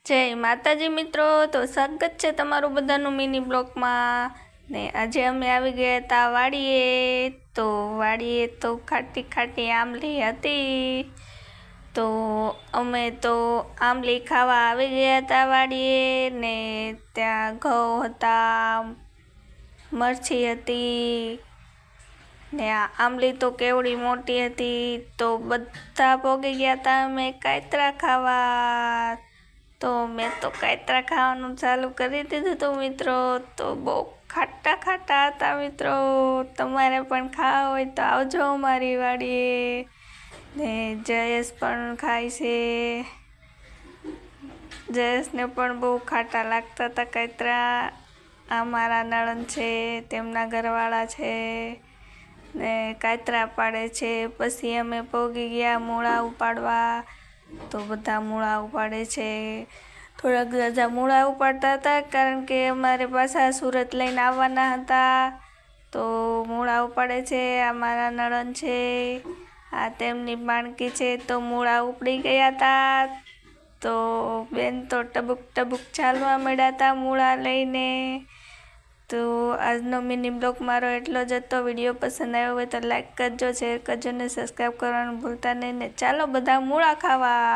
જય માતાજી મિત્રો, તો સ્વાગત છે તમારું બધાનું મિની બ્લોગમાં ને આજે અમે આવી ગયા હતા વાડીએ તો ખાટી ખાટી આંબલી હતી તો અમે તો આંબલી ખાવા આવી ગયા હતા વાડીએ ને ત્યાં ઘઉં હતા, મરચી હતી ને આ આંબલી તો કેવડી મોટી હતી તો બધા ભોગી ગયા હતા અમે કાતરા ખાવા। તો મેં તો કાતરા ખાવાનું ચાલુ કરી દીધું હતું મિત્રો, તો બહુ ખાટા ખાટા હતા મિત્રો। તમારે પણ ખાવા હોય તો આવજો અમારી વાડીએ। ને જયેશ પણ ખાય છે, જયેશને પણ બહુ ખાટા લાગતા હતા કાતરા। આ મારા નણંદ છે, તેમના ઘરવાળા છે ને કાતરા પાડે છે। પછી અમે પોગી ગયા મૂળા ઉપાડવા, તો બધા મૂળા ઉપાડે છે। થોડાક ઝાઝા મૂળા ઉપાડતા હતા કારણ કે અમારે પાછા સુરત લઈને આવવાના હતા, તો મૂળા ઉપાડે છે। આ મારા નણંદ છે, આ તેમની માણકી છે, તો મૂળા ઉપડી ગયા હતા તો બેન તો ટબુક ટબુક ચાલવા માંડ્યા હતા મૂળા લઈને। તો આજનો મિની બ્લોગ મારો એટલો જ હતો। વિડીયો પસંદ આવ્યો હોય તો લાઈક કરજો, શેર કરજો ને સબસ્ક્રાઈબ કરવાનું ભૂલતા નહીં ને ચાલો બધા મૂળા ખાવા।